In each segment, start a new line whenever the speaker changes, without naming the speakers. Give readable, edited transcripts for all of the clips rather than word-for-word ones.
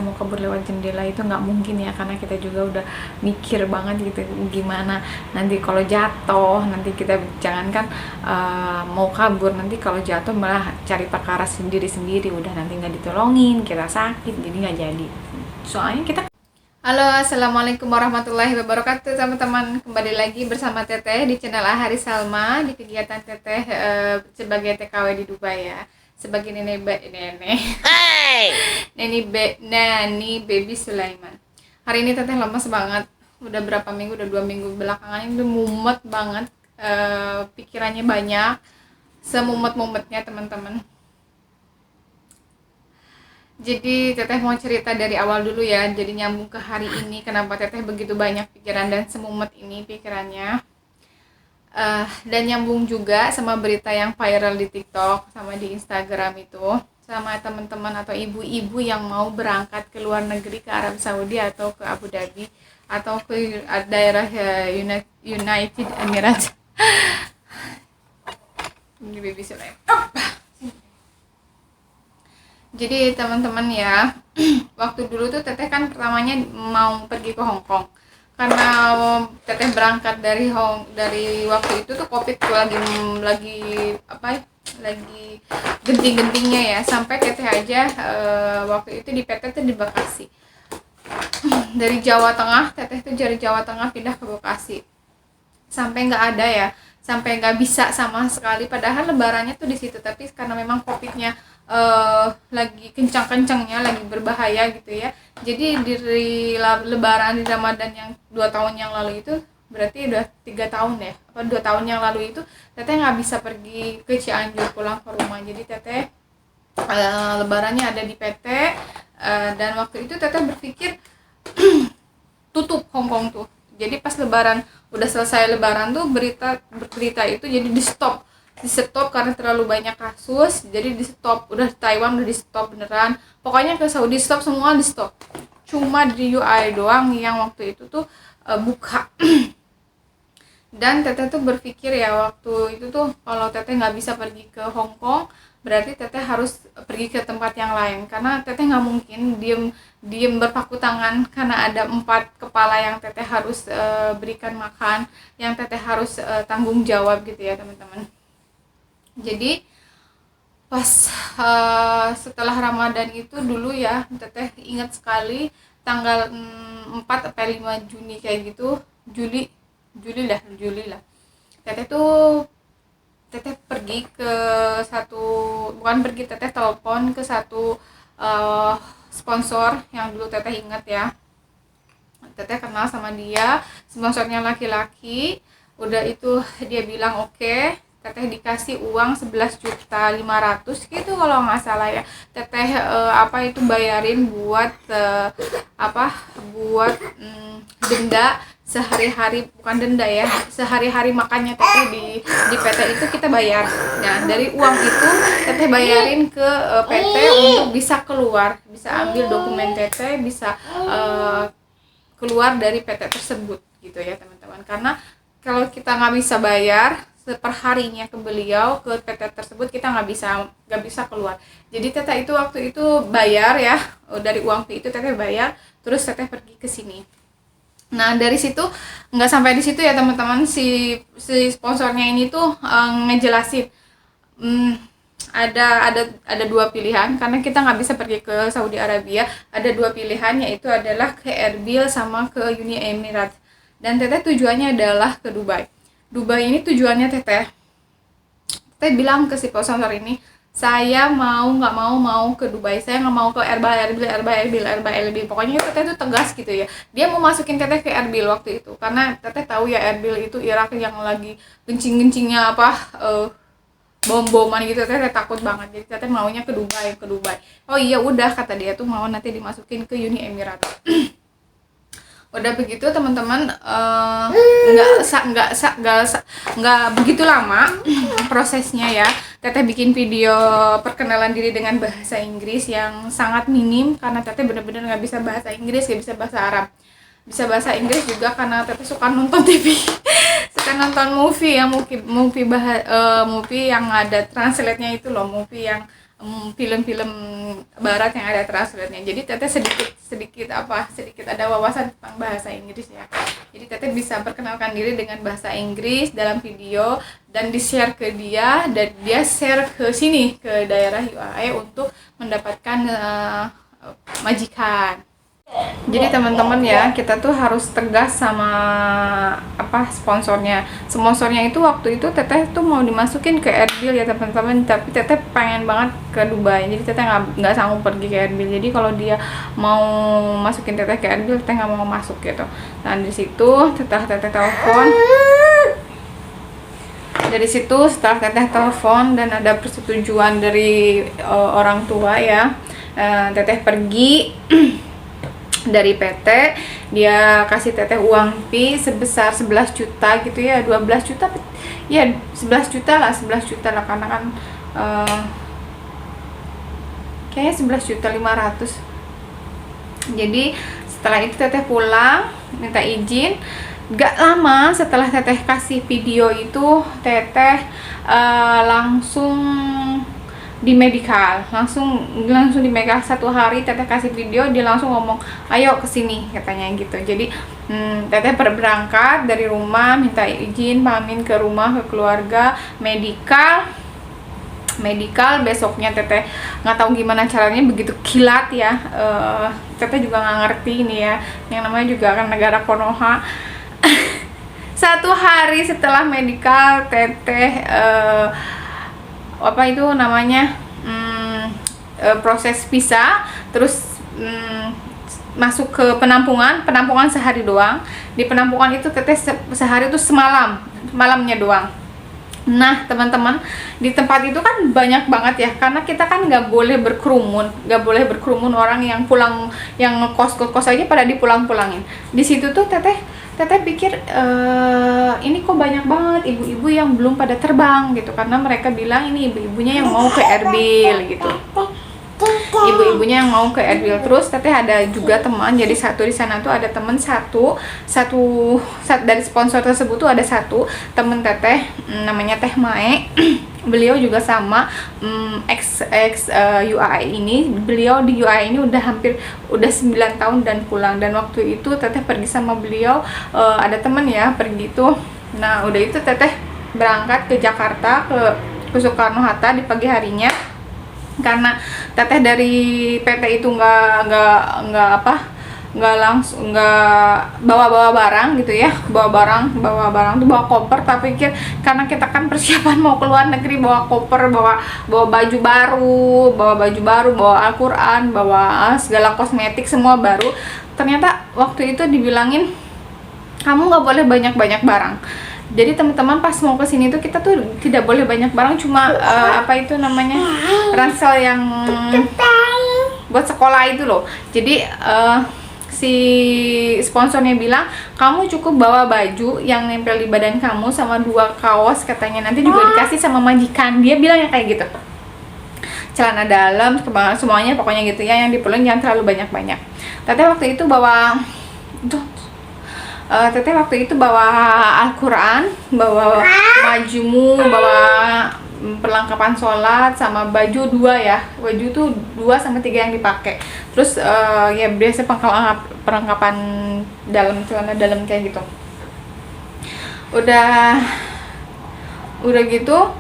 kita mau kabur lewat jendela itu nggak mungkin ya, karena kita juga udah mikir banget gitu gimana nanti kalau jatuh, nanti kita jangankan mau kabur, nanti kalau jatuh malah cari perkara sendiri-sendiri, udah nanti nggak ditolongin, kita sakit, jadi nggak jadi. Soalnya kita. Halo, assalamualaikum warahmatullahi wabarakatuh teman-teman. Kembali lagi bersama Teteh di channel Ahari Salma, di kegiatan Teteh sebagai TKW di Dubai ya, sebagai nani baby Sulaiman. Hari ini Teteh lemes banget, udah berapa minggu, udah 2 minggu belakangan ini udah mumet banget, pikirannya banyak, semumet-mumetnya teman-teman. Jadi Teteh mau cerita dari awal dulu ya, jadi nyambung ke hari ini kenapa Teteh begitu banyak pikiran dan semumet ini pikirannya. Dan nyambung juga sama berita yang viral di TikTok sama di Instagram itu, sama teman-teman atau ibu-ibu yang mau berangkat ke luar negeri, ke Arab Saudi atau ke Abu Dhabi atau ke daerah United Emirates. Ini baby Sulaiman. Jadi teman-teman ya, waktu dulu tuh Teteh kan pertamanya mau pergi ke Hong Kong, karena Teteh berangkat dari waktu itu tuh Covid tuh lagi apa ya, lagi genting-gentingnya ya, sampai Teteh aja waktu itu di PT tuh di Bekasi. Dari Jawa Tengah, Teteh tuh dari Jawa Tengah pindah ke Bekasi, sampai nggak ada ya, sampai nggak bisa sama sekali, padahal lebarannya tuh di situ, tapi karena memang Covidnya lagi kencang-kencangnya, lagi berbahaya gitu ya, jadi di lebaran di Ramadan yang 2 tahun yang lalu itu, berarti udah 3 tahun ya, apa 2 tahun yang lalu itu Teteh nggak bisa pergi ke Cianjur pulang ke rumah. Jadi Teteh lebarannya ada di PT, dan waktu itu Teteh berpikir tutup Hong Kong tuh. Jadi pas lebaran, udah selesai lebaran tuh berita itu jadi di stop karena terlalu banyak kasus, jadi di stop. Udah Taiwan udah di stop beneran, pokoknya ke Saudi stop, semua di stop, cuma di UI doang yang waktu itu tuh buka. Dan Teteh tuh berpikir ya waktu itu tuh, kalau Teteh nggak bisa pergi ke Hong Kong, berarti Teteh harus pergi ke tempat yang lain, karena Teteh nggak mungkin diem berpaku tangan, karena ada 4 kepala yang Teteh harus berikan makan, yang Teteh harus tanggung jawab gitu ya teman-teman. Jadi pas setelah Ramadan itu dulu ya, Teteh ingat sekali tanggal 4 atau 5 Juni kayak gitu, Juli lah. Teteh pergi ke satu, bukan pergi, Teteh telepon ke satu sponsor yang dulu Teteh ingat ya. Teteh kenal sama dia, sponsornya laki-laki. Udah itu dia bilang oke. Teteh dikasih uang 11.500.000 gitu kalau nggak salah ya. Teteh itu bayarin buat buat denda sehari-hari, bukan denda ya, sehari-hari makannya Teteh di PT itu kita bayar. Nah dari uang itu Teteh bayarin ke PT untuk bisa keluar, bisa ambil dokumen Teteh, bisa keluar dari PT tersebut gitu ya teman-teman. Karena kalau kita nggak bisa bayar seperharinya ke beliau, ke PT tersebut, kita nggak bisa keluar. Jadi Teteh itu waktu itu bayar ya, dari uang fee itu Teteh bayar, terus Teteh pergi ke sini. Nah dari situ nggak sampai di situ ya teman-teman, si sponsornya ini tuh ngejelasin ada 2 pilihan, karena kita nggak bisa pergi ke Saudi Arabia. Ada 2 pilihan, yaitu adalah ke Erbil sama ke Uni Emirat. Dan Teteh tujuannya adalah ke Dubai. Dubai ini tujuannya Teteh bilang ke si sponsor ini, saya nggak mau ke Dubai, saya nggak mau ke Erbil. Pokoknya Teteh itu tegas gitu ya, dia mau masukin Teteh ke Erbil waktu itu, karena Teteh tahu ya Erbil itu Irak yang lagi gencing-gencingnya bom-boman gitu. Teteh takut banget, jadi Teteh maunya ke Dubai. Oh iya udah, kata dia tuh mau nanti dimasukin ke Uni Emirat. Udah begitu teman-teman, nggak begitu lama prosesnya ya. Teteh bikin video perkenalan diri dengan bahasa Inggris yang sangat minim, karena Teteh bener-bener nggak bisa bahasa Inggris, nggak bisa bahasa Arab. Bisa bahasa Inggris juga karena Teteh suka nonton TV, suka nonton movie yang movie yang ada translate-nya itu loh, movie yang film-film barat yang ada translate-nya. Jadi teteh sedikit ada wawasan tentang bahasa Inggris ya. Jadi teteh bisa perkenalkan diri dengan bahasa Inggris dalam video dan di-share ke dia, dan dia share ke sini ke daerah UAE untuk mendapatkan majikan. Jadi teman-teman ya, kita tuh harus tegas sama sponsornya. Sponsornya itu waktu itu teteh tuh mau dimasukin ke Erbil ya teman-teman, tapi teteh pengen banget ke Dubai. Jadi teteh nggak sanggup pergi ke Erbil. Jadi kalau dia mau masukin teteh ke Erbil, teteh nggak mau masuk gitu. Nah di situ teteh telepon. Dari situ setelah teteh telepon dan ada persetujuan dari orang tua ya, teteh pergi dari PT. Dia kasih teteh uang fee sebesar 11 juta gitu ya, 12 juta ya, 11 juta lah karena kan kayaknya 11 juta 500. Jadi setelah itu teteh pulang minta izin. Gak lama setelah teteh kasih video itu, teteh langsung di medical, langsung di medical. 1 hari teteh kasih video, dia langsung ngomong ayo kesini katanya gitu. Jadi teteh berangkat dari rumah, minta izin pamin ke rumah, ke keluarga, medical. Besoknya teteh nggak tahu gimana caranya, begitu kilat ya. Teteh juga nggak ngerti ini ya, yang namanya juga kan negara Konoha. 1 hari setelah medical, teteh proses visa, terus masuk ke penampungan sehari doang. Di penampungan itu teteh sehari itu malamnya doang. Nah teman-teman, di tempat itu kan banyak banget ya, karena kita kan nggak boleh berkerumun orang yang pulang, yang kos aja pada dipulang-pulangin. Di situ tuh teteh pikir ini kok banyak banget ibu-ibu yang belum pada terbang gitu, karena mereka bilang ini ibu-ibunya yang mau ke Erbil gitu. Ibu-ibunya yang mau ke Erbil. Terus teteh ada juga teman, jadi di sana tuh ada teman satu dari sponsor tersebut tuh ada satu temen teteh, namanya Teh Mae. Beliau juga sama ex UAE ini. Beliau di UAE ini udah 9 tahun dan pulang. Dan waktu itu teteh pergi sama beliau, ada temen ya pergi tuh. Nah udah itu teteh berangkat ke Jakarta, ke Soekarno Hatta di pagi harinya. Karena teteh dari PT itu nggak bawa barang gitu ya, bawa barang tuh bawa koper. Tapi pikir karena kita kan persiapan mau ke luar negeri, bawa koper, bawa baju baru, bawa Al-Quran, bawa segala kosmetik semua baru. Ternyata waktu itu dibilangin kamu nggak boleh banyak barang. Jadi teman-teman pas mau kesini tuh kita tuh tidak boleh banyak barang, cuma ransel yang buat sekolah itu loh. Jadi si sponsornya bilang kamu cukup bawa baju yang nempel di badan kamu sama 2 kaos katanya, nanti juga dikasih sama majikan. Dia bilangnya kayak gitu. Celana dalam semuanya pokoknya gitu ya, yang diperluin jangan terlalu banyak. Teteh waktu itu bawa Al-Quran, bawa majumu, bawa perlengkapan sholat, sama baju 2 ya. Baju tuh 2 sama 3 yang dipakai. Terus ya biasa perlengkapan dalam, celana dalam kayak gitu. Udah gitu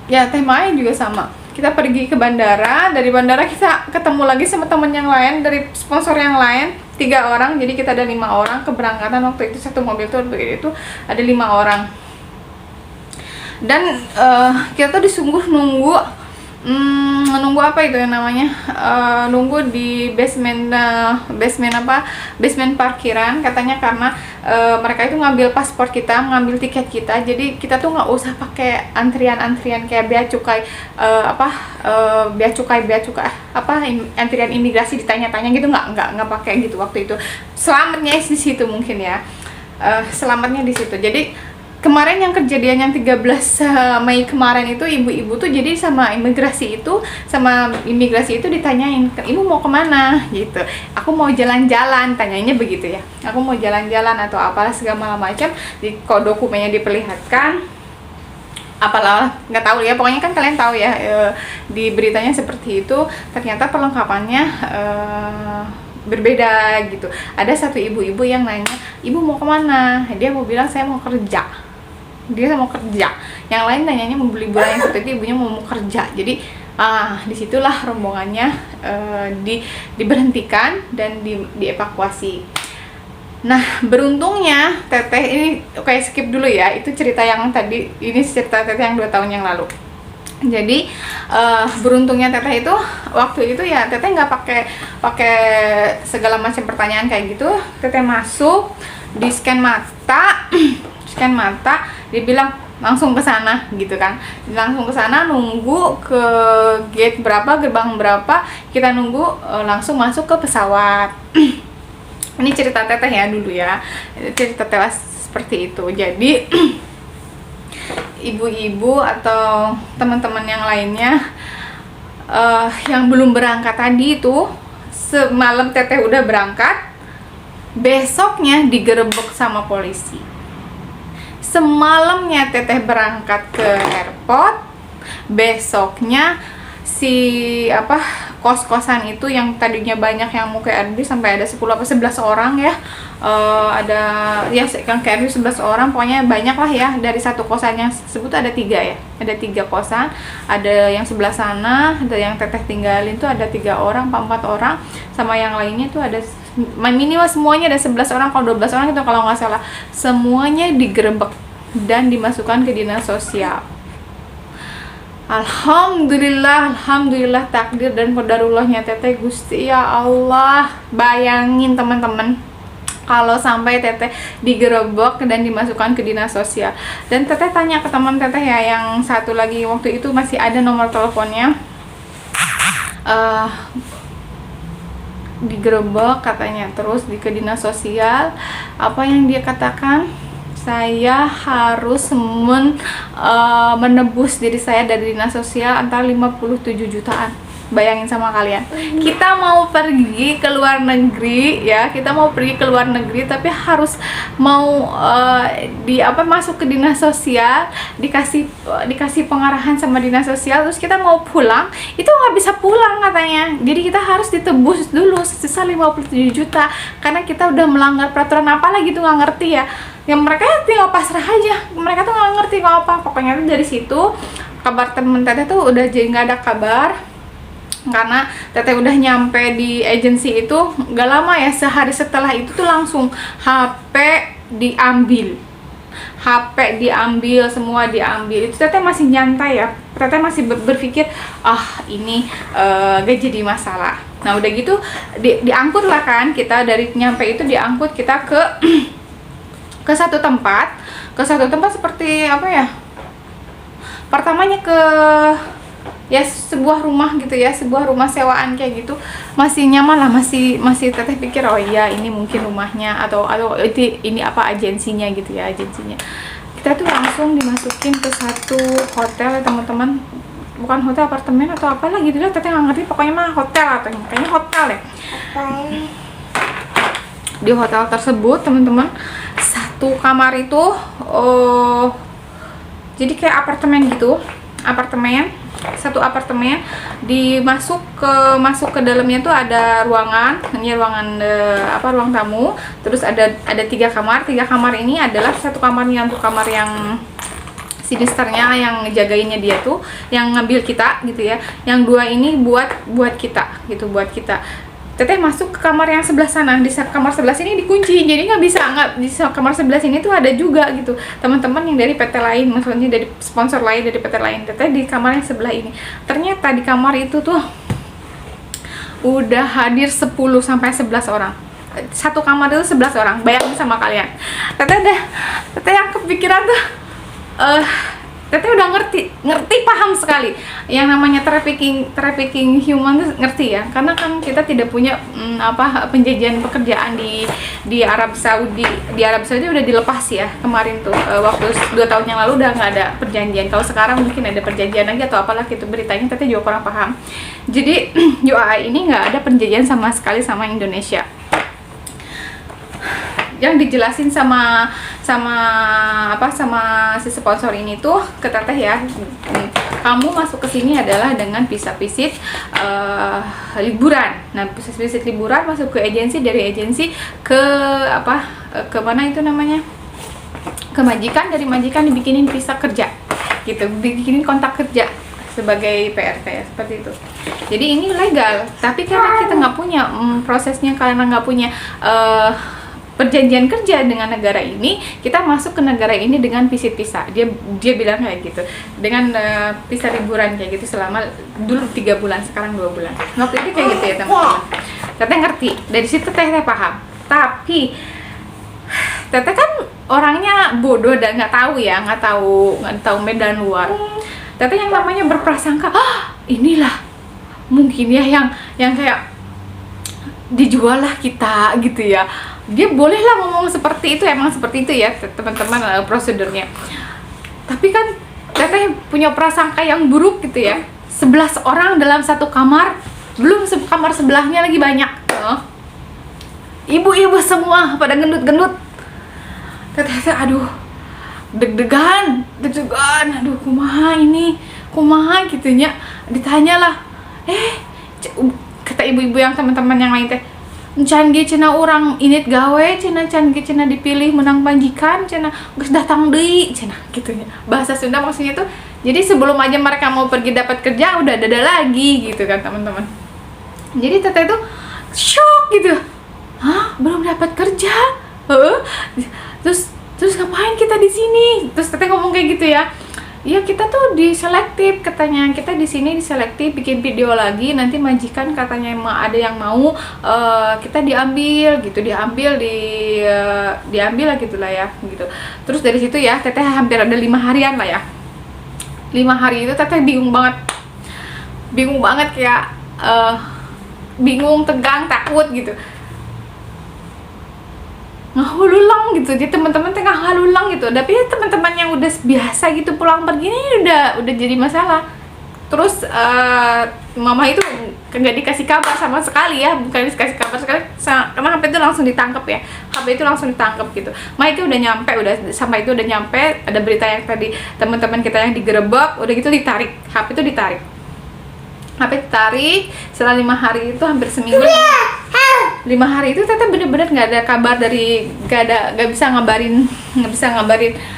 ya, Teh Mai juga sama. Kita pergi ke bandara, dari bandara kita ketemu lagi sama temen yang lain dari sponsor yang lain, 3 orang. Jadi kita ada 5 orang keberangkatan waktu itu. Satu mobil tuh begitu ada 5 orang. Dan kita tuh nunggu apa itu yang namanya, nunggu di basement parkiran katanya, karena mereka itu ngambil paspor kita, ngambil tiket kita. Jadi kita tuh nggak usah pakai antrian kayak bea cukai antrian imigrasi ditanya-tanya gitu, nggak pakai gitu waktu itu. Selamatnya di situ mungkin ya, selamatnya di situ. Jadi kemarin yang kejadian yang 13 Mei kemarin itu, ibu-ibu tuh jadi sama imigrasi itu ditanyain, ibu mau kemana gitu. Aku mau jalan-jalan, tanyainnya begitu ya, aku mau jalan-jalan atau apalah segala macam. Di dokumennya diperlihatkan apalah, nggak tahu ya, pokoknya kan kalian tahu ya, di beritanya seperti itu. Ternyata perlengkapannya berbeda gitu. Ada satu ibu-ibu yang nanya, ibu mau kemana? Dia mau bilang saya mau kerja, dia mau kerja. Yang lain nanyanya mau liburan, yang seperti ibunya mau kerja. Jadi disitulah rombongannya diberhentikan dan dievakuasi. Nah, beruntungnya teteh ini, oke, skip dulu ya, itu cerita yang tadi, ini cerita teteh yang 2 tahun yang lalu. Jadi beruntungnya teteh itu waktu itu ya, teteh nggak pakai segala macam pertanyaan kayak gitu. Teteh masuk, di scan mata scan mata, dibilang langsung ke sana gitu kan. Langsung ke sana, nunggu ke gate berapa, gerbang berapa, kita nunggu, langsung masuk ke pesawat. Ini cerita teteh ya dulu ya, cerita teteh seperti itu. Jadi ibu-ibu atau teman-teman yang lainnya yang belum berangkat tadi itu, semalam teteh udah berangkat, besoknya digerebek sama polisi. Semalamnya teteh berangkat ke airport, besoknya si kos-kosan itu yang tadinya banyak yang mau ke Airbnb, sampai ada 10 apa 11 orang ya, ada ya yang ke Airbnb 11 orang, pokoknya banyak lah ya. Dari satu kosan yang sebut ada 3 ya, ada 3 kosan, ada yang sebelah sana, ada yang teteh tinggalin tuh ada 3 orang, 4 orang, sama yang lainnya tuh ada minimal semuanya ada 11 orang, kalau 12 orang itu kalau nggak salah. Semuanya digerebek dan dimasukkan ke dinas sosial. Alhamdulillah takdir dan qadarulahnya teteh Gusti ya Allah. Bayangin teman-teman, kalau sampai teteh digerebek dan dimasukkan ke dinas sosial. Dan teteh tanya ke teman teteh ya, yang satu lagi waktu itu masih ada nomor teleponnya, digerebek katanya, terus ke dinas sosial. Apa yang dia katakan? Saya harus menebus diri saya dari dinas sosial antara 57 jutaan. Bayangin sama kalian, kita mau pergi ke luar negeri ya, kita mau pergi ke luar negeri tapi harus mau masuk ke dinas sosial, dikasih pengarahan sama dinas sosial, terus kita mau pulang itu nggak bisa pulang katanya. Jadi kita harus ditebus dulu sisa 57 juta karena kita udah melanggar peraturan apa lagi tuh, nggak ngerti ya. Yang mereka tinggal pasrah aja, mereka tuh nggak ngerti kalau apa. Pokoknya tuh dari situ kabar temen teteh tuh udah jadi nggak ada kabar, karena teteh udah nyampe di agensi itu gak lama ya, sehari setelah itu tuh langsung HP diambil, semua diambil. Itu teteh masih nyantai ya, teteh masih berpikir ini gak jadi masalah. Nah udah gitu diangkut lah kan, kita dari nyampe itu diangkut kita ke satu tempat seperti apa ya, pertamanya ke ya sebuah rumah gitu ya, sebuah rumah sewaan kayak gitu, masih nyaman lah, masih teteh pikir oh iya ini mungkin rumahnya atau ini apa agensinya gitu ya, agensinya. Kita tuh langsung dimasukin ke satu hotel ya teman-teman, bukan hotel, apartemen atau apalah gitu lah, teteh nggak ngerti, pokoknya mah hotel atau kayaknya hotel ya. Di hotel tersebut teman-teman, satu kamar itu jadi kayak apartemen gitu, satu apartemen, masuk ke dalamnya tuh ada ruangan, ini ruang tamu, terus ada 3 kamar. 3 kamar ini adalah satu kamarnya untuk kamar yang sinisternya, yang ngejagainnya dia tuh, yang ngambil kita gitu ya. Yang 2 ini buat kita gitu, buat kita. Teteh masuk ke kamar yang sebelah sana, di kamar sebelah sini dikunci, jadi nggak bisa di kamar sebelah sini tuh ada juga gitu teman-teman yang dari PT lain, maksudnya dari sponsor lain, dari PT lain. Teteh di kamar yang sebelah ini, ternyata di kamar itu tuh udah hadir 10 sampai 11 orang. Satu kamar itu 11 orang, bayangin sama kalian. Teteh yang kepikiran tuh teteh udah ngerti paham sekali yang namanya trafficking human tuh, ngerti ya, karena kan kita tidak punya penjajahan pekerjaan di Arab Saudi. Di Arab Saudi udah dilepas ya kemarin tuh, waktu 2 tahun yang lalu udah nggak ada perjanjian. Kalau sekarang mungkin ada perjanjian lagi atau apalah gitu beritanya, teteh juga kurang paham. Jadi UAE ini nggak ada perjanjian sama sekali sama Indonesia. Yang dijelasin sama sama apa, sama si sponsor ini tuh ke teteh ya, kamu masuk ke sini adalah dengan visit liburan. Nah, visit liburan masuk ke agensi, dari agensi ke apa, ke mana itu namanya, ke majikan, dari majikan dibikinin visa kerja gitu, bikinin kontak kerja sebagai PRT ya, seperti itu. Jadi ini legal, tapi karena kita nggak punya prosesnya, karena nggak punya perjanjian kerja dengan negara ini, kita masuk ke negara ini dengan visa. Dia bilang kayak gitu, dengan visa liburan kayak gitu selama dulu 3 bulan, sekarang 2 bulan. Waktu itu kayak gitu ya teman-teman. Teteh ngerti, dari situ teteh paham. Tapi teteh kan orangnya bodoh dan nggak tahu medan luar. Teteh yang namanya berprasangka, inilah mungkin ya yang kayak dijual lah kita gitu ya. Dia bolehlah ngomong seperti itu, emang seperti itu ya teman-teman prosedurnya. Tapi kan teteh punya prasangka yang buruk gitu ya. 11 orang dalam satu kamar, belum kamar sebelahnya lagi banyak. Ibu-ibu semua pada gendut-gendut. Teteh aduh, deg-degan, aduh kumaha gitunya. Ditanyalah, kata ibu-ibu yang teman-teman yang lain teh, can ge cenah urang init gawe, can ge cenah dipilih menang majikan, cenah geus datang deui, cenah gitunya. Bahasa Sunda maksudnya tuh, jadi sebelum aja mereka mau pergi dapat kerja udah dada lagi gitu kan teman-teman. Jadi teteh tuh shock gitu. Hah, belum dapat kerja? Terus ngapain kita di sini? Terus teteh ngomong kayak gitu ya. Iya, kita tuh diselektif katanya, kita di sini diselektif, bikin video lagi, nanti majikan katanya ada yang mau kita diambil lah gitulah ya gitu. Terus dari situ ya teteh hampir ada 5 harian lah ya. 5 hari itu teteh bingung banget kayak bingung, tegang, takut gitu. Ngahululang gitu, jadi teman-teman tengah halulang gitu. Tapi ya teman-teman yang udah biasa gitu pulang pergi ini udah jadi masalah. Terus mama itu nggak dikasih kabar sama sekali ya, bukan dikasih kabar sekali, karena HP itu langsung ditangkap ya, HP itu langsung ditangkap gitu. itu udah nyampe, ada berita yang tadi teman-teman kita yang digerebek, udah gitu ditarik, HP itu ditarik. Setelah 5 hari itu hampir seminggu. 5 hari itu teteh bener-bener nggak ada kabar dari, nggak bisa ngabarin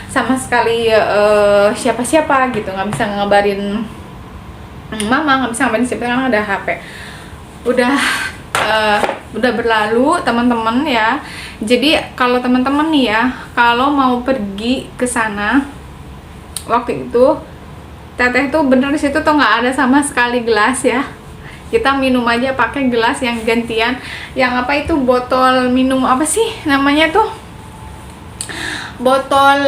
sama sekali siapa-siapa gitu, nggak bisa ngabarin mama, nggak bisa ngabarin siapa, karena ada HP. Udah berlalu teman-teman ya. Jadi kalau teman-teman nih ya, kalau mau pergi ke sana waktu itu teteh tuh bener di situ tuh nggak ada sama sekali gelas ya. Kita minum aja pakai gelas yang gantian, yang apa itu, botol minum apa sih namanya tuh, botol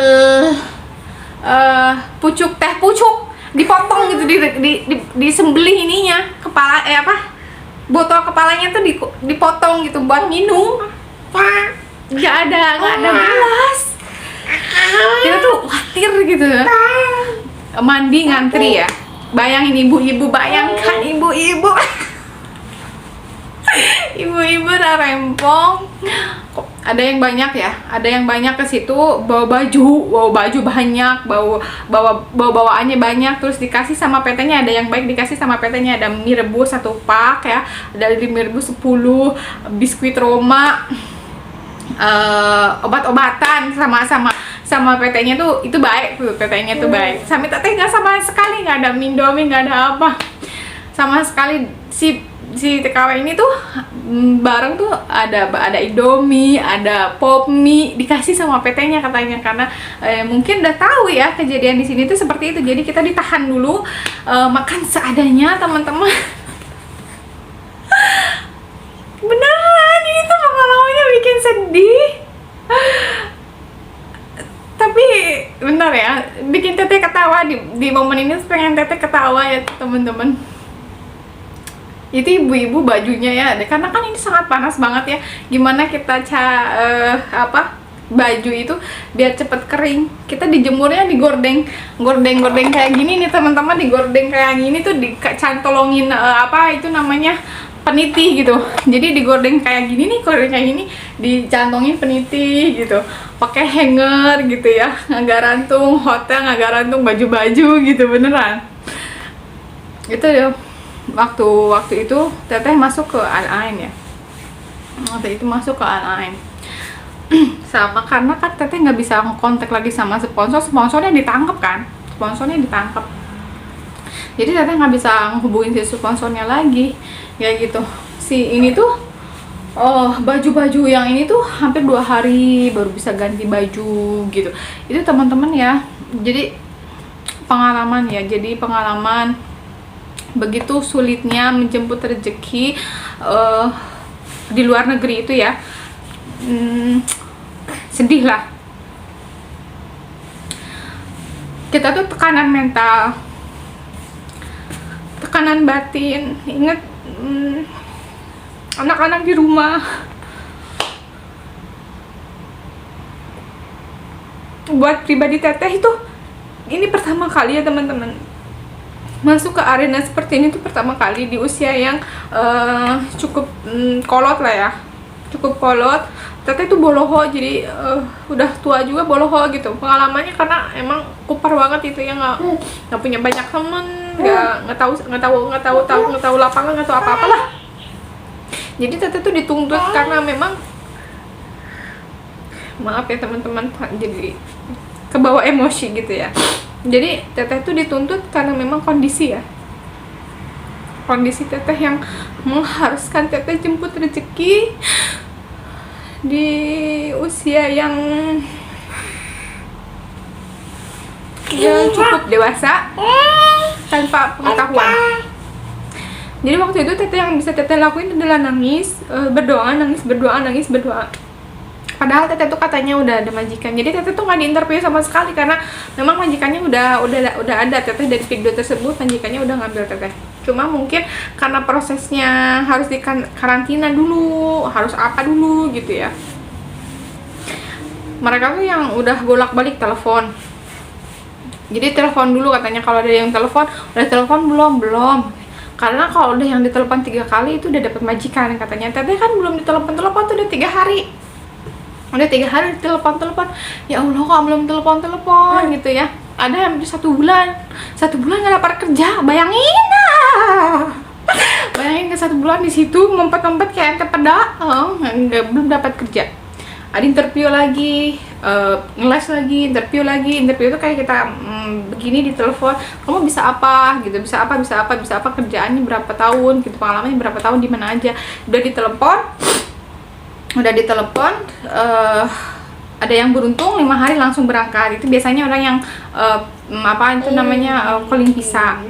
teh pucuk dipotong gitu, disembelih ininya, kepala botol kepalanya tuh dipotong gitu buat minum. nggak ada gelas. Kita tuh khawatir gitu, mandi ngantri ya. Bayangin ibu-ibu, ibu-ibu rempong. Ada yang banyak ke situ, bawa baju banyak, bawaannya banyak, terus dikasih sama PT-nya. Ada yang baik dikasih sama PT-nya, ada mie rebus 1 pak ya, ada mie rebus 10, biskuit Roma, obat-obatan sama PT-nya tuh, itu baik tuh, PT-nya tuh baik. Sampai teteh nggak sama sekali, nggak ada Indomie, nggak ada apa sama sekali. Si TKW ini tuh bareng tuh ada Indomie, ada pop mie dikasih sama PT-nya katanya, karena mungkin udah tahu ya kejadian di sini tuh seperti itu. Jadi kita ditahan dulu, makan seadanya teman-teman. Beneran ini tuh pengalamannya bikin sedih. Tapi benar ya, bikin teteh ketawa di momen ini. Pengen teteh ketawa ya teman-teman. Itu ibu-ibu bajunya ya, karena kan ini sangat panas banget ya. Gimana kita baju itu biar cepet kering, kita dijemurnya digordeng kayak gini nih teman-teman. Digordeng kayak gini tuh dicantolongin itu namanya peniti gitu. Jadi digordeng kayak gini nih, goreng kayak gini, dicantongin peniti gitu, pakai hanger gitu ya, ngagarantung hotel, ngagarantung baju-baju gitu, beneran. Itu ya waktu itu teteh masuk ke Al-Ain ya, waktu itu masuk ke Al-Ain. Sama karena kan teteh nggak bisa kontak lagi sama sponsornya ditangkap kan, sponsornya ditangkap. Jadi teteh nggak bisa menghubungin si sponsornya lagi ya gitu. Si ini tuh baju-baju yang ini tuh hampir 2 hari baru bisa ganti baju gitu. Itu teman-teman ya, jadi pengalaman ya, jadi pengalaman begitu sulitnya menjemput rezeki di luar negeri itu ya. Sedih lah. Kita tuh tekanan mental, tekanan batin. Ingat anak-anak di rumah, buat pribadi teteh itu ini pertama kali ya teman-teman masuk ke arena seperti ini tuh, pertama kali di usia yang cukup kolot lah ya, cukup kolot. Teteh tuh boloho, jadi udah tua juga boloho gitu pengalamannya, karena emang kupar banget itu ya, nggak punya banyak temen, nggak tahu lapangan, nggak tahu apa-apa lah. Jadi teteh tuh dituntut karena memang, maaf ya teman-teman, jadi kebawa emosi gitu ya. Jadi teteh tuh dituntut karena memang kondisi ya, kondisi teteh yang mengharuskan teteh jemput rezeki di usia yang cukup dewasa tanpa pengetahuan. Jadi waktu itu teteh yang bisa teteh lakuin adalah nangis, berdoa. Padahal teteh tuh katanya udah ada majikan. Jadi teteh tuh nggak diinterview sama sekali karena memang majikannya udah ada. Teteh dari video tersebut majikannya udah ngambil teteh. Cuma mungkin karena prosesnya harus di karantina dulu, harus apa dulu gitu ya. Mereka tuh yang udah bolak-balik telepon. Jadi telepon dulu katanya, kalau ada yang telepon, udah telepon belum. Karena kalau udah yang ditelepon 3 kali itu udah dapat majikan katanya. Teteh kan belum ditelepon tuh udah 3 hari. Udah 3 hari ditelepon. Ya Allah, kok belum telepon gitu ya. Ada yang 1 bulan nggak dapat kerja, bayangin ke 1 bulan di situ ngumpet kayak ente peda, belum dapat kerja. Ada interview lagi, ngeles lagi, interview itu kayak kita begini di telepon, kamu bisa apa gitu, bisa apa kerjaannya berapa tahun gitu, pengalamannya berapa tahun di mana aja. Udah ditelepon, ada yang beruntung 5 hari langsung berangkat. Itu biasanya orang yang calling visa.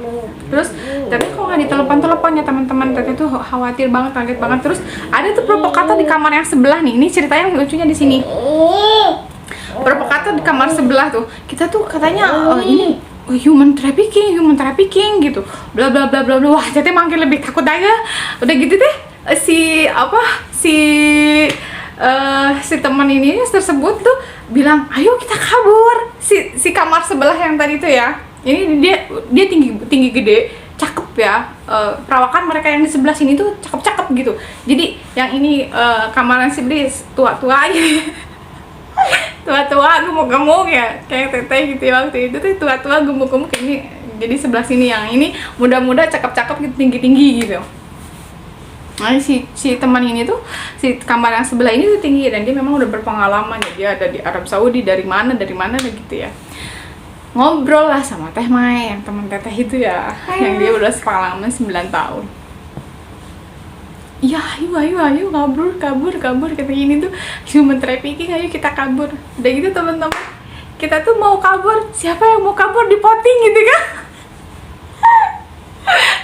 Terus tapi kok nggak ditelepon ya teman-teman, teteh tuh khawatir banget, kaget banget. Terus ada tuh provokator di kamar yang sebelah nih. Ini ceritanya lucunya di sini. Provokator di kamar sebelah tuh. Kita tuh katanya ini human trafficking gitu. Bla bla bla. Wah, teteh makin lebih takut aja. Udah gitu deh si teman ini tersebut tuh bilang, ayo kita kabur. Si kamar sebelah yang tadi tuh ya, ini dia tinggi gede, cakep ya. Perawakan mereka yang di sebelah sini tuh cakep gitu. Jadi yang ini kamar yang sebelah tua aja. tua gemuk ya, kayak teteh gitu ya. Waktu itu tuh tua gemuk ini. Jadi sebelah sini yang ini muda cakep gitu, tinggi gitu. Nah, si teman ini tuh, si kamar yang sebelah ini tuh tinggi, dan dia memang udah berpengalaman ya, dia ada di Arab Saudi, dari mana gitu ya. Ngobrol lah sama Teh Mai, yang teman teteh itu ya, yang dia udah pengalaman 9 tahun. Ya ayo kabur kata gini tuh, human trafficking, ayo kita kabur. Udah gitu teman-teman, kita tuh mau kabur, siapa yang mau kabur, dipoting gitu kan.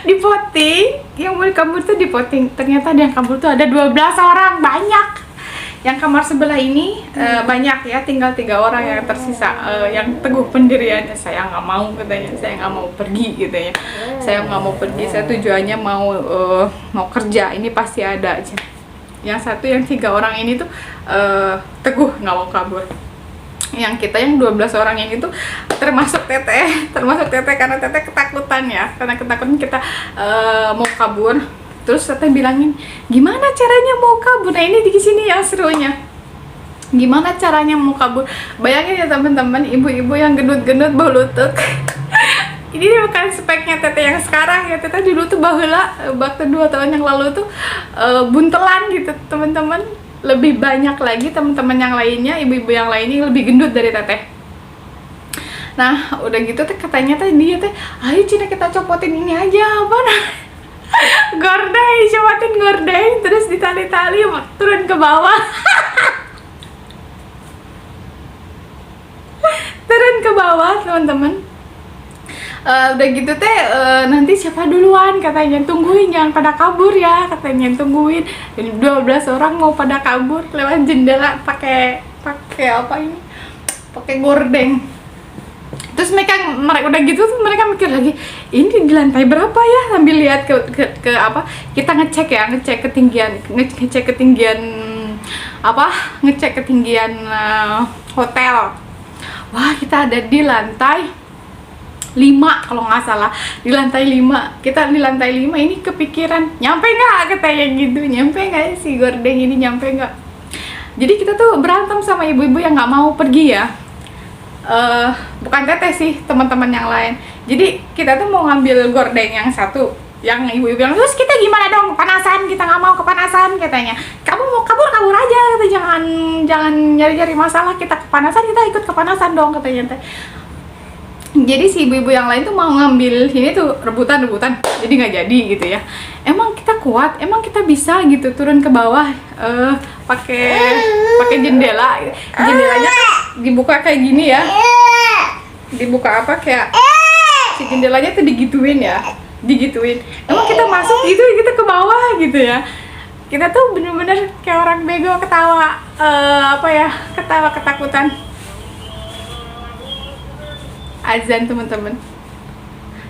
Dipoting, yang mau kabur tuh dipoting. Ternyata yang kabur tuh ada 12 orang, banyak. Yang kamar sebelah ini banyak ya, tinggal 3 orang yang tersisa, yang teguh pendiriannya. Saya nggak mau katanya, saya nggak mau pergi gitu ya. Saya nggak mau pergi, saya tujuannya mau kerja, ini pasti ada aja. Yang satu, yang 3 orang ini tuh teguh nggak mau kabur. Yang kita yang 12 orang yang itu termasuk teteh karena teteh ketakutan ya, karena ketakutan kita mau kabur. Terus teteh bilangin, gimana caranya mau kabur? Nah ini di sini yang serunya, gimana caranya mau kabur. Bayangin ya teman-teman, ibu-ibu yang gendut-gendut bau lutut. Ini bukan speknya teteh yang sekarang ya, teteh dulu tuh baheula waktu 2 tahun yang lalu tuh buntelan gitu teman-teman, lebih banyak lagi teman-teman yang lainnya, ibu-ibu yang lainnya yang lebih gendut dari teteh. Nah udah gitu teh katanya teh dia teh, ayo Cina kita copotin ini aja apa nah gordeng, copotin gordeng terus ditali-tali turun ke bawah. Turun ke bawah teman-teman. Udah gitu teh nanti siapa duluan katanya, tungguin jangan pada kabur ya katanya, tungguin. Jadi 12 orang mau pada kabur lewat jendela pakai apa ini, pakai gordeng. Terus mereka udah gitu tuh mereka mikir lagi, ini di lantai berapa ya, sambil lihat ke apa, kita ngecek ketinggian apa, ngecek ketinggian hotel. Wah kita ada di lantai 5 kalau nggak salah, di lantai 5. Kita di lantai 5 ini kepikiran, nyampe nggak katanya gitu, nyampe nggak si gordeng ini, nyampe nggak. Jadi kita tuh berantem sama ibu-ibu yang nggak mau pergi ya. Bukan teteh sih, teman-teman yang lain. Jadi kita tuh mau ngambil gordeng yang satu, yang ibu-ibu bilang, terus kita gimana dong, kepanasan, kita nggak mau kepanasan katanya. Kamu mau kabur aja, kata, jangan nyari-nyari masalah, kita kepanasan, kita ikut kepanasan dong katanya teh. Jadi si ibu-ibu yang lain tuh mau ngambil ini tuh rebutan, jadi nggak jadi gitu ya. Emang kita kuat, emang kita bisa gitu turun ke bawah pakai jendela, jendelanya dibuka kayak gini ya, dibuka apa kayak si jendelanya tuh digituin. Emang kita masuk gitu, kita ke bawah gitu ya. Kita tuh bener-bener kayak orang bego, ketawa ketawa ketakutan. Azan teman-teman,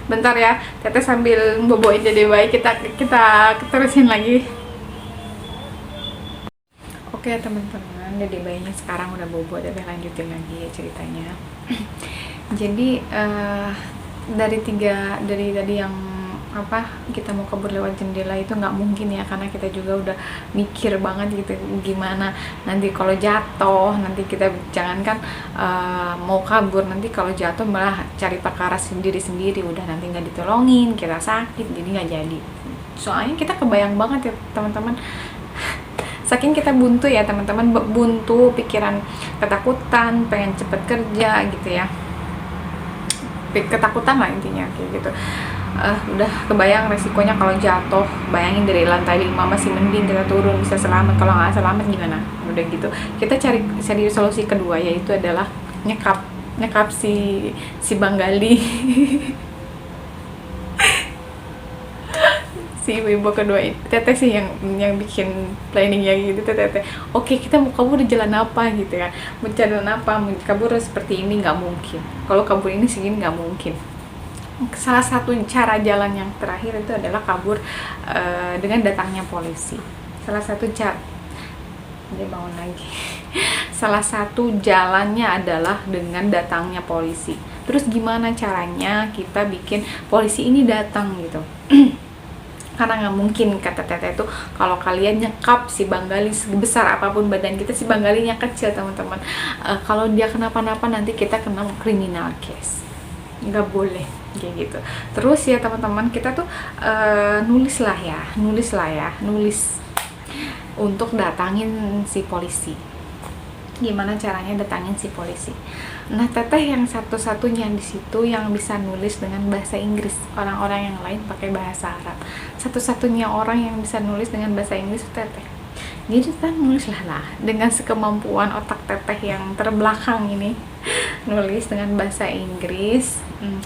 bentar ya teteh sambil boboin dede bayi, kita terusin lagi. Oke teman-teman, dede bayinya sekarang udah bobo, teteh lanjutin lagi ya ceritanya. Jadi dari tadi yang apa, kita mau kabur lewat jendela itu nggak mungkin ya, karena kita juga udah mikir banget gitu, gimana nanti kalau jatuh, nanti kita jangankan mau kabur, nanti kalau jatuh malah cari perkara sendiri, udah nanti nggak ditolongin, kita sakit, jadi nggak jadi. Soalnya kita kebayang banget ya teman-teman, saking kita buntu ya teman-teman, buntu pikiran, ketakutan, pengen cepet kerja gitu ya, ketakutan lah intinya kayak gitu. Udah kebayang resikonya kalau jatuh. Bayangin dari lantai 5 masih mending kita turun bisa selamat, kalau nggak selamat gimana. Udah gitu kita cari solusi kedua, yaitu adalah nyekap si Bang Gali. Si ibu kedua ini, teteh sih yang bikin planningnya gitu, teteh. Oke, kita mau kabur di jalan apa gitu kan, mau jalan apa, mau kabur seperti ini nggak mungkin, kalau kabur ini segini nggak mungkin. Salah satu cara jalan yang terakhir itu adalah kabur dengan datangnya polisi. Salah satu cara, dia bangun lagi. Salah satu jalannya adalah dengan datangnya polisi. Terus gimana caranya kita bikin polisi ini datang gitu? Karena nggak mungkin kata teteh itu kalau kalian nyekap si Bang Gali, sebesar apapun badan kita, si Bang Galinya kecil teman-teman, kalau dia kenapa-napa nanti kita kena criminal case, nggak boleh kayak gitu. Terus ya teman-teman, kita tuh nulis untuk datangin si polisi. Gimana caranya datangin si polisi? Nah teteh yang satu-satunya di situ yang bisa nulis dengan bahasa Inggris, orang-orang yang lain pakai bahasa Arab. Satu-satunya orang yang bisa nulis dengan bahasa Inggris itu teteh. Jadi kita nulis lah dengan sekemampuan otak teteh yang terbelakang ini, nulis dengan bahasa Inggris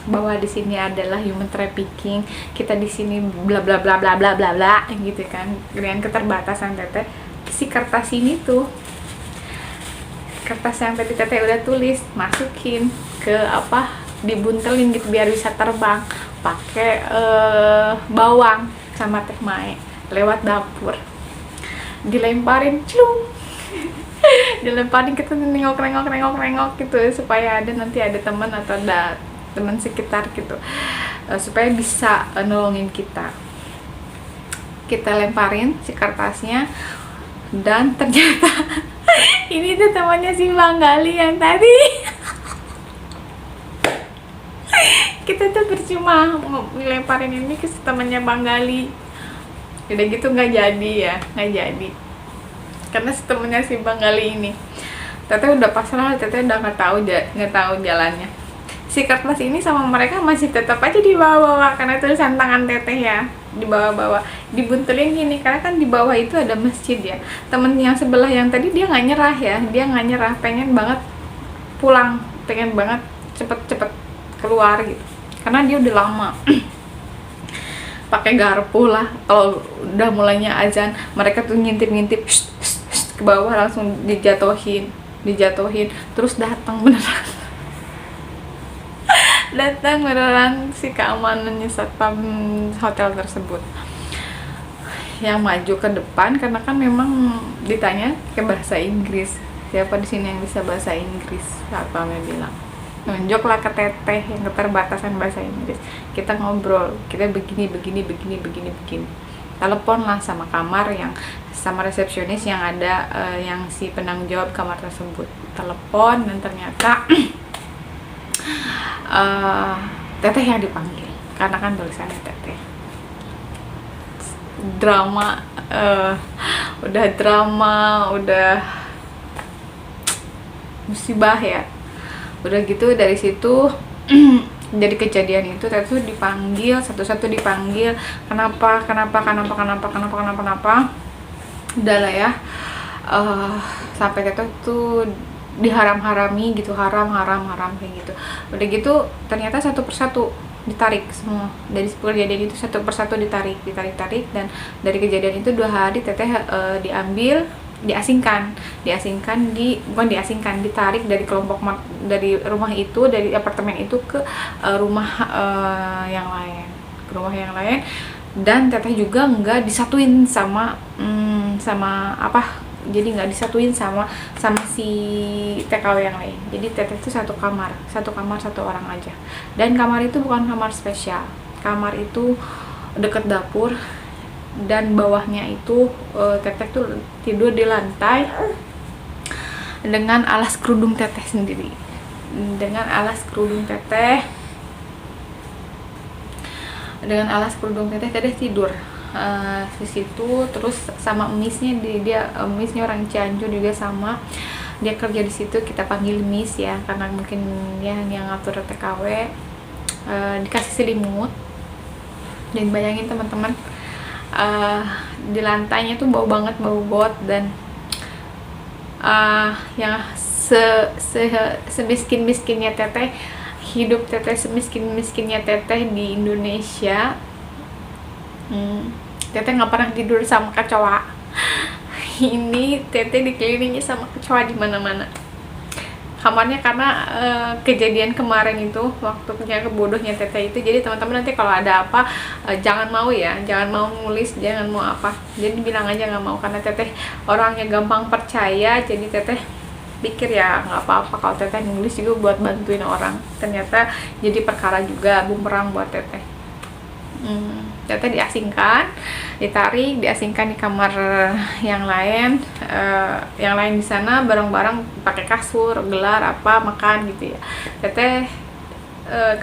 bahwa di sini adalah human trafficking, kita di sini bla bla bla bla bla bla bla gitu kan. Dengan keterbatasan teteh, si kertas ini tuh, kertas yang tadi teteh udah tulis, masukin ke apa, dibuntelin gitu biar bisa terbang, pakai bawang sama teh mae lewat dapur, dilemparin celung. Dilemparin, kita nengok gitu supaya nanti ada teman atau ada teman sekitar gitu, supaya bisa nolongin kita kita lemparin si kertasnya, dan ternyata ini tuh temannya si Bang Gali yang tadi. Kita tuh percuma ngelemparin ini ke temannya Bang Gali. Udah gitu nggak jadi ya, nggak jadi. Karena temennya si Bang Gali ini, Teteh udah pasrah, Teteh udah nggak tahu jalannya. Si kertas ini sama mereka masih tetap aja dibawa-bawa karena tulisan tangan Teteh ya, dibawa-bawa, dibuntulin gini karena kan di bawah itu ada masjid ya. Temen yang sebelah yang tadi dia nggak nyerah ya, dia nggak nyerah, pengen banget pulang, pengen banget cepet-cepet keluar gitu, karena dia udah lama. Pakai garpu lah, kalau udah mulainya azan mereka tuh ngintip-ngintip ke bawah, langsung dijatuhin, terus datang beneran. Datang beneran si keamanannya satpam hotel tersebut yang maju ke depan, karena kan memang ditanya ke bahasa Inggris, siapa di sini yang bisa bahasa Inggris, satpamnya bilang. Nunjuklah ke Teteh yang keterbatasan bahasa Inggris, kita ngobrol, kita begini. Telepon lah sama kamar yang sama resepsionis yang ada, yang si penanggung jawab kamar tersebut. Telepon dan ternyata Teteh yang dipanggil karena kan tulisannya Teteh. Drama, udah musibah ya. Udah gitu dari situ dari kejadian itu Teteh tuh dipanggil satu-satu, dipanggil kenapa udah lah ya, sampai Teteh tuh diharam-harami gitu, haram kayak gitu. Udah gitu ternyata satu persatu ditarik semua, dari kejadian itu satu persatu ditarik, dan dari kejadian itu 2 hari Teteh diasingkan, ditarik dari dari rumah itu, dari apartemen itu ke rumah yang lain, dan Teteh juga nggak disatuin sama jadi nggak disatuin sama si TKW yang lain. Jadi Teteh itu satu kamar satu orang aja, dan kamar itu bukan kamar spesial, kamar itu deket dapur, dan bawahnya itu Teteh tuh tidur di lantai dengan alas kerudung Teteh sendiri, Teteh tidur di situ. Terus sama emisnya, emisnya orang Cianjur juga sama, dia kerja di situ, kita panggil Miss ya karena mungkin ya yang ngatur TKW. Dikasih selimut, dan bayangin teman-teman, di lantainya tuh bau banget, bau got, dan yang semiskin-miskinnya Teteh, hidup Teteh semiskin-miskinnya Teteh di Indonesia, Teteh nggak pernah tidur sama kecoa. Ini Teteh dikelilingi sama kecoa di mana-mana kamarnya, karena kejadian kemarin itu, waktu kebodohnya Teteh itu. Jadi teman-teman nanti kalau ada apa, jangan mau nulis, jangan mau apa, jadi bilang aja nggak mau, karena Teteh orangnya gampang percaya. Jadi Teteh pikir ya nggak apa-apa kalau Teteh nulis juga buat bantuin orang, ternyata jadi perkara juga, bumerang buat Teteh. Teteh diasingkan di kamar yang lain, di sana bareng-bareng pakai kasur, gelar apa, makan gitu ya. Teteh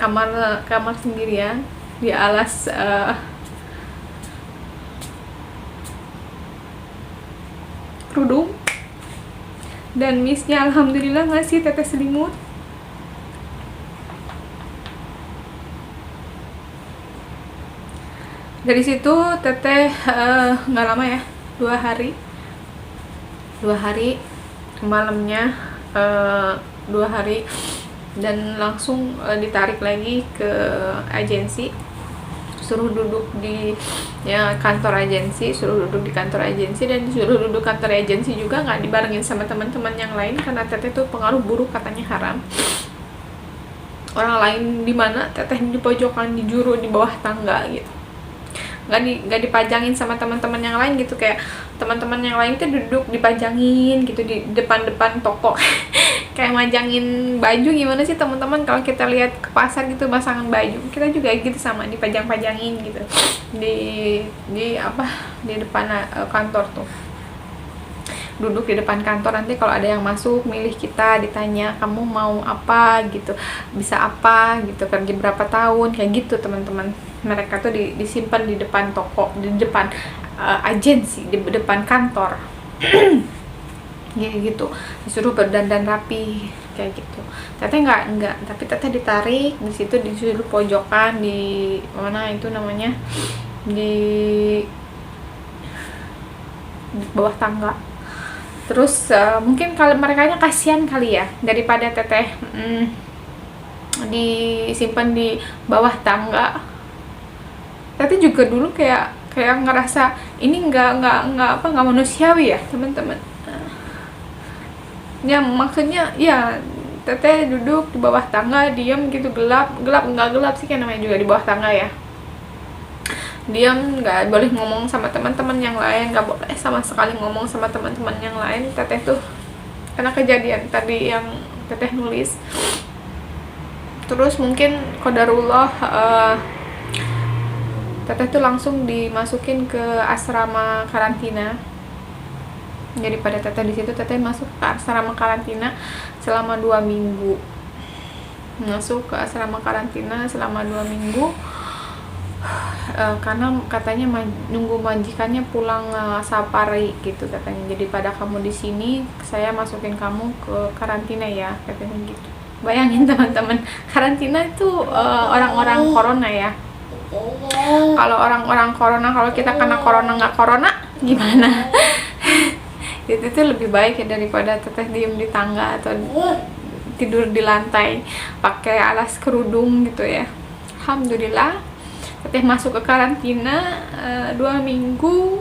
kamar sendirian di alas kerudung, dan Missnya alhamdulillah ngasih Teteh selimut. Dari situ Teteh nggak lama ya, 2 hari malamnya, 2 hari, dan langsung ditarik lagi ke agensi, suruh duduk di kantor agensi, dan disuruh duduk kantor agensi juga nggak dibarengin sama teman-teman yang lain, karena Teteh tuh pengaruh buruk, katanya haram. Orang lain di mana, Teteh di pojokan, di juru, di bawah tangga gitu, nggak dipajangin sama teman-teman yang lain gitu. Kayak teman-teman yang lain tuh duduk dipajangin gitu di depan toko kayak majangin baju gimana sih teman-teman, kalau kita lihat ke pasar gitu pasangan baju, kita juga gitu sama dipajang-pajangin gitu di apa, di depan kantor tuh, duduk di depan kantor. Nanti kalau ada yang masuk milih kita, ditanya kamu mau apa gitu, bisa apa gitu, kerja berapa tahun, kayak gitu teman-teman. Mereka tuh disimpan di depan toko, di depan agensi, di depan kantor. Kayak gitu, disuruh berdandan rapi kayak gitu. Teteh enggak, tapi teteh ditarik di situ, disuruh pojokan di mana itu namanya, di bawah tangga. Terus mungkin kalau mereka kasihan kali ya, daripada teteh disimpan di bawah tangga. Teteh juga dulu kayak ngerasa ini nggak manusiawi ya teman-teman. Ya maksudnya ya teteh duduk di bawah tangga diam gitu, gelap nggak gelap sih, kan namanya juga di bawah tangga ya, diam, nggak boleh ngomong sama teman-teman yang lain, nggak boleh sama sekali ngomong sama teman-teman yang lain. Teteh tuh karena kejadian tadi yang teteh nulis. Terus mungkin qadarullah teteh tuh langsung dimasukin ke asrama karantina. Jadi pada teteh di situ, teteh masuk ke asrama karantina selama 2 minggu. Masuk ke asrama karantina selama 2 minggu. Karena katanya nunggu majikannya pulang safari gitu katanya. Jadi pada kamu di sini, saya masukin kamu ke karantina ya, katanya gitu. Bayangin teman-teman, karantina itu orang-orang corona ya. Kalau orang-orang corona, kalau kita kena corona nggak corona gimana? Itu tuh lebih baik ya daripada teteh diem di tangga atau tidur di lantai pakai alas kerudung gitu ya. Alhamdulillah teteh masuk ke karantina 2 minggu.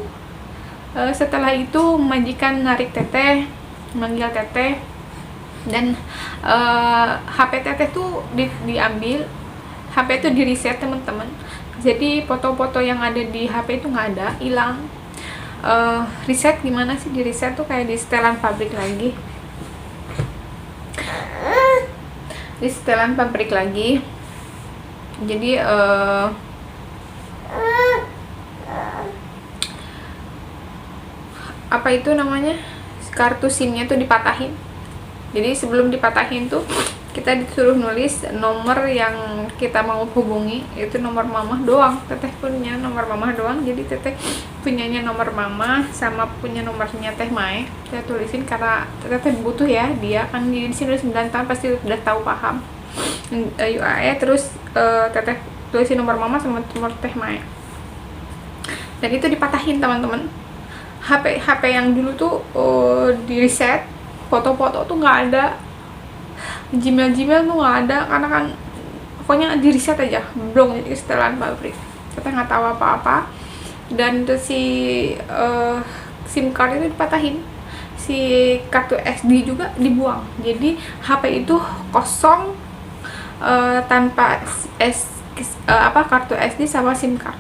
Setelah itu majikan narik teteh, manggil teteh, dan HP teteh tuh diambil. HP itu di reset teman-teman. Jadi foto-foto yang ada di HP itu nggak ada, hilang. Reset gimana sih? Di reset tuh kayak di setelan pabrik lagi. Di setelan pabrik lagi. Jadi apa itu namanya, kartu SIM-nya tuh dipatahin. Jadi sebelum dipatahin tuh kita disuruh nulis nomor yang kita mau hubungi, itu nomor mamah doang. Teteh punya nomor mamah doang, jadi teteh punyanya nomor mamah sama punya nomornya Teh Mai. Saya tulisin karena teteh butuh ya, dia kan di sini udah 9 tahun pasti udah tahu paham UAE. Terus teteh tulisin nomor mama sama nomor Teh Mai, dan itu dipatahin teman-teman. HP yang dulu tuh di reset, foto-foto tuh nggak ada, Gmail tuh nggak ada, karena kan pokoknya di reset aja, blong. Jadi setelan pabrik, kita nggak tahu apa-apa. Dan terus si SIM card itu dipatahin, si kartu SD juga dibuang. Jadi HP itu kosong, tanpa kartu SD sama SIM card.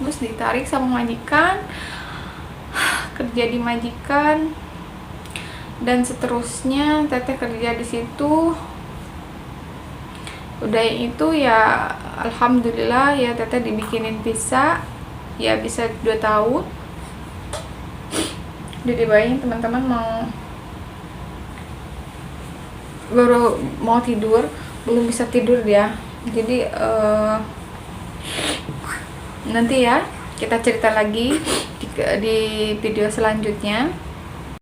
Terus ditarik sama majikan, kerja di majikan, dan seterusnya. Teteh kerja di situ. Udah itu ya alhamdulillah ya, teteh dibikinin visa ya, bisa 2 tahun. Jadi bayangin teman-teman, baru mau tidur belum bisa tidur dia. Jadi nanti ya kita cerita lagi di video selanjutnya.